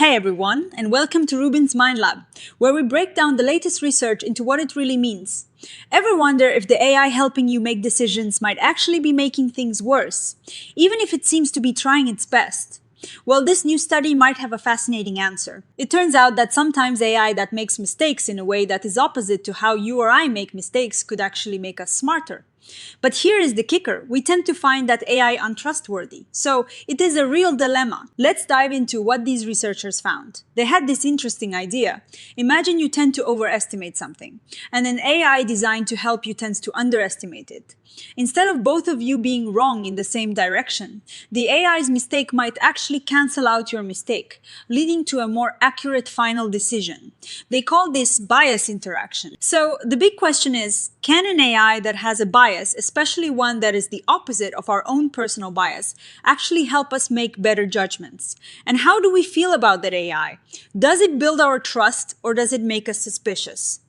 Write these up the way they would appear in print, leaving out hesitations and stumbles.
Hey everyone, and welcome to RUBIN'S Mind Lab, where we break down the latest research into what it really means. Ever wonder if the AI helping you make decisions might actually be making things worse, even if it seems to be trying its best? Well, this new study might have a fascinating answer. It turns out that sometimes AI that makes mistakes in a way that is opposite to how you or I make mistakes could actually make us smarter. But here is the kicker. We tend to find that AI untrustworthy. So it is a real dilemma. Let's dive into what these researchers found. They had this interesting idea. Imagine you tend to overestimate something, and an AI designed to help you tends to underestimate it. Instead of both of you being wrong in the same direction, the AI's mistake might actually cancel out your mistake, leading to a more accurate final decision. They call this bias interaction. So the big question is, can an AI that has a bias, especially one that is the opposite of our own personal bias, actually help us make better judgments? And how do we feel about that AI? Does it build our trust or does it make us suspicious?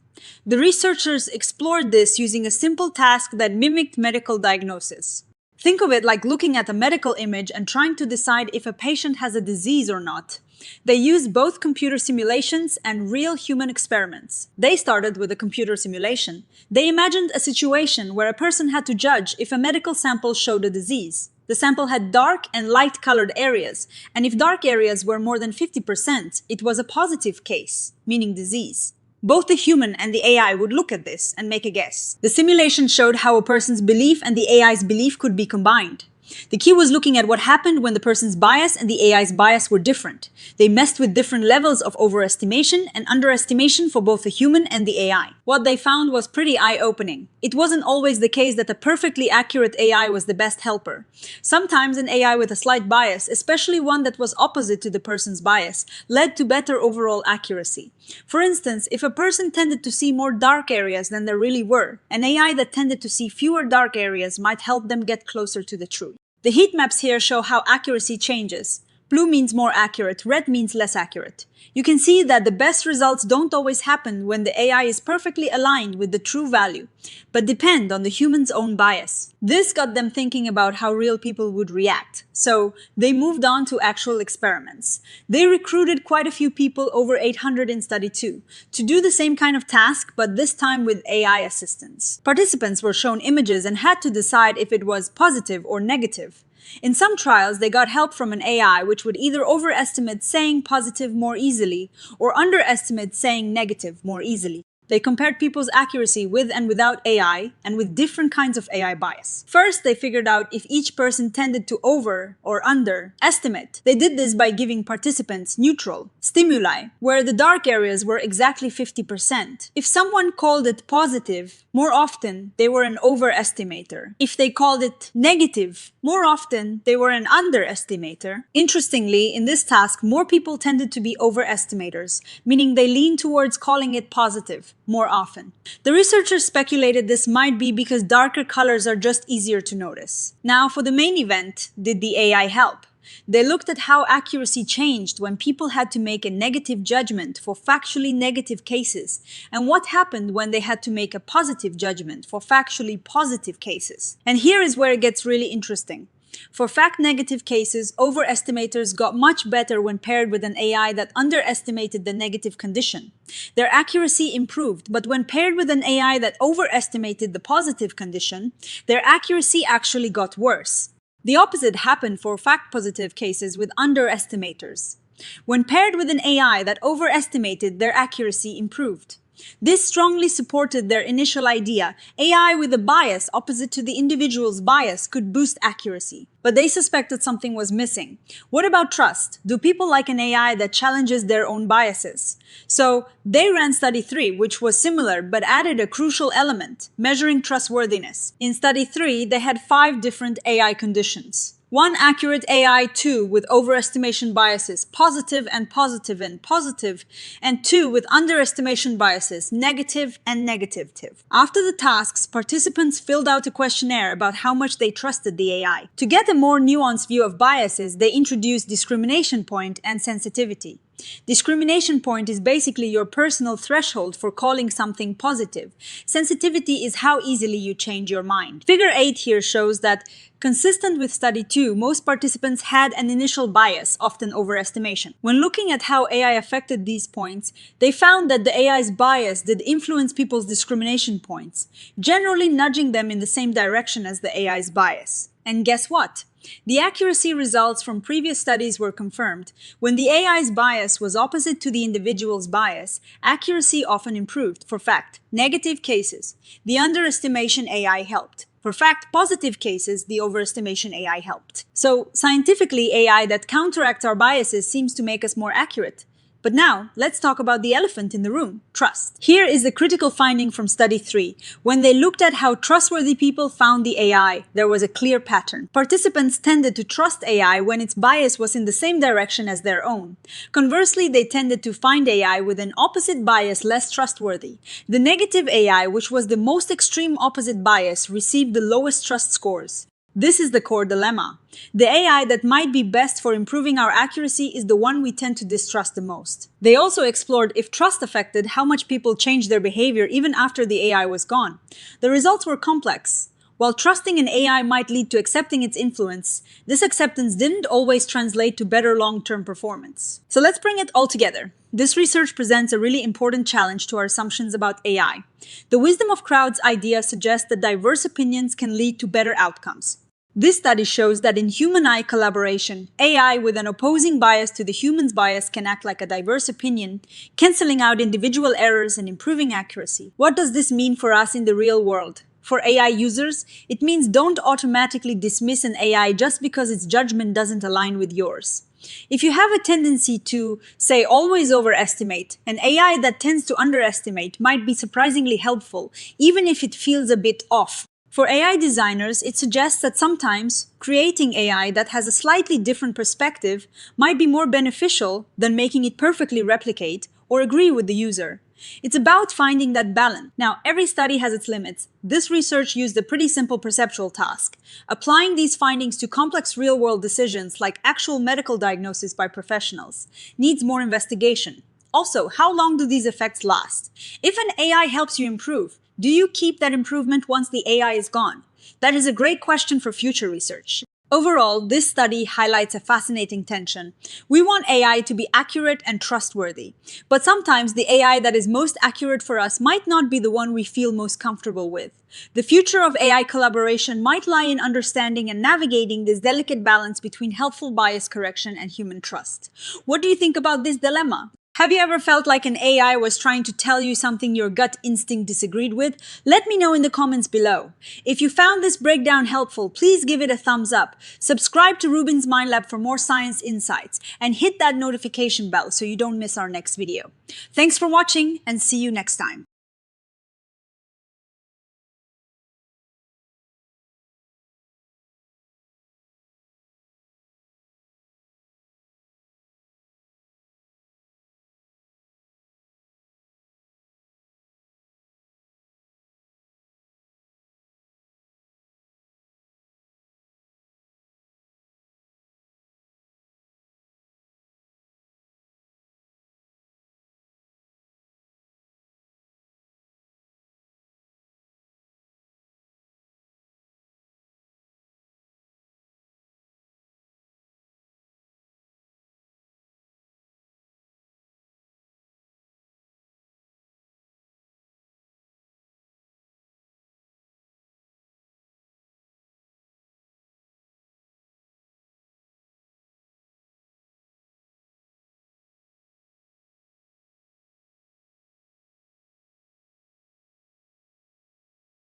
The researchers explored this using a simple task that mimicked medical diagnosis. Think of it like looking at a medical image and trying to decide if a patient has a disease or not. They used both computer simulations and real human experiments. They started with a computer simulation. They imagined a situation where a person had to judge if a medical sample showed a disease. The sample had dark and light-colored areas, and if dark areas were more than 50%, it was a positive case, meaning disease. Both the human and the AI would look at this and make a guess. The simulation showed how a person's belief and the AI's belief could be combined. The key was looking at what happened when the person's bias and the AI's bias were different. They messed with different levels of overestimation and underestimation for both the human and the AI. What they found was pretty eye-opening. It wasn't always the case that a perfectly accurate AI was the best helper. Sometimes an AI with a slight bias, especially one that was opposite to the person's bias, led to better overall accuracy. For instance, if a person tended to see more dark areas than there really were, an AI that tended to see fewer dark areas might help them get closer to the truth. The heat maps here show how accuracy changes. Blue means more accurate, red means less accurate. You can see that the best results don't always happen when the AI is perfectly aligned with the true value, but depend on the human's own bias. This got them thinking about how real people would react, so they moved on to actual experiments. They recruited quite a few people, over 800 in study 2, to do the same kind of task, but this time with AI assistance. Participants were shown images and had to decide if it was positive or negative. In some trials, they got help from an AI which would either overestimate saying positive more easily or underestimate saying negative more easily. They compared people's accuracy with and without AI and with different kinds of AI bias. First, they figured out if each person tended to over or underestimate. They did this by giving participants neutral stimuli, where the dark areas were exactly 50%. If someone called it positive, more often they were an overestimator. If they called it negative, more often they were an underestimator. Interestingly, in this task, more people tended to be overestimators, meaning they leaned towards calling it positive more often. The researchers speculated this might be because darker colors are just easier to notice. Now, for the main event, did the AI help? They looked at how accuracy changed when people had to make a negative judgment for factually negative cases, and what happened when they had to make a positive judgment for factually positive cases. And here is where it gets really interesting. For fact-negative cases, overestimators got much better when paired with an AI that underestimated the negative condition. Their accuracy improved, but when paired with an AI that overestimated the positive condition, their accuracy actually got worse. The opposite happened for fact-positive cases with underestimators. When paired with an AI that overestimated, their accuracy improved. This strongly supported their initial idea. AI with a bias opposite to the individual's bias could boost accuracy. But they suspected something was missing. What about trust? Do people like an AI that challenges their own biases? So they ran study 3, which was similar but added a crucial element, measuring trustworthiness. In study 3, they had 5 different AI conditions. 1 accurate AI, 2 with overestimation biases, positive and positive and positive, and 2 with underestimation biases, negative and negative. After the tasks, participants filled out a questionnaire about how much they trusted the AI. To get a more nuanced view of biases, they introduced discrimination point and sensitivity. Discrimination point is basically your personal threshold for calling something positive. Sensitivity is how easily you change your mind. Figure 8 here shows that, consistent with study 2, most participants had an initial bias, often overestimation. When looking at how AI affected these points, they found that the AI's bias did influence people's discrimination points, generally nudging them in the same direction as the AI's bias. And guess what? The accuracy results from previous studies were confirmed. When the AI's bias was opposite to the individual's bias, accuracy often improved. For fact, negative cases, the underestimation AI helped. For fact, positive cases, the overestimation AI helped. So, scientifically, AI that counteracts our biases seems to make us more accurate. But now, let's talk about the elephant in the room, trust. Here is the critical finding from study 3. When they looked at how trustworthy people found the AI, there was a clear pattern. Participants tended to trust AI when its bias was in the same direction as their own. Conversely, they tended to find AI with an opposite bias less trustworthy. The negative AI, which was the most extreme opposite bias, received the lowest trust scores. This is the core dilemma. The AI that might be best for improving our accuracy is the one we tend to distrust the most. They also explored if trust affected how much people changed their behavior even after the AI was gone. The results were complex. While trusting an AI might lead to accepting its influence, this acceptance didn't always translate to better long-term performance. So let's bring it all together. This research presents a really important challenge to our assumptions about AI. The wisdom of crowds idea suggests that diverse opinions can lead to better outcomes. This study shows that in human-AI collaboration, AI with an opposing bias to the human's bias can act like a diverse opinion, canceling out individual errors and improving accuracy. What does this mean for us in the real world? For AI users, it means don't automatically dismiss an AI just because its judgment doesn't align with yours. If you have a tendency to, say, always overestimate, an AI that tends to underestimate might be surprisingly helpful, even if it feels a bit off. For AI designers, it suggests that sometimes creating AI that has a slightly different perspective might be more beneficial than making it perfectly replicate or agree with the user. It's about finding that balance. Now, every study has its limits. This research used a pretty simple perceptual task. Applying these findings to complex real-world decisions like actual medical diagnosis by professionals needs more investigation. Also, how long do these effects last? If an AI helps you improve, do you keep that improvement once the AI is gone? That is a great question for future research. Overall, this study highlights a fascinating tension. We want AI to be accurate and trustworthy, but sometimes the AI that is most accurate for us might not be the one we feel most comfortable with. The future of AI collaboration might lie in understanding and navigating this delicate balance between helpful bias correction and human trust. What do you think about this dilemma? Have you ever felt like an AI was trying to tell you something your gut instinct disagreed with? Let me know in the comments below. If you found this breakdown helpful, please give it a thumbs up. Subscribe to RUBIN'S Mind Lab for more science insights, and hit that notification bell so you don't miss our next video. Thanks for watching, and see you next time.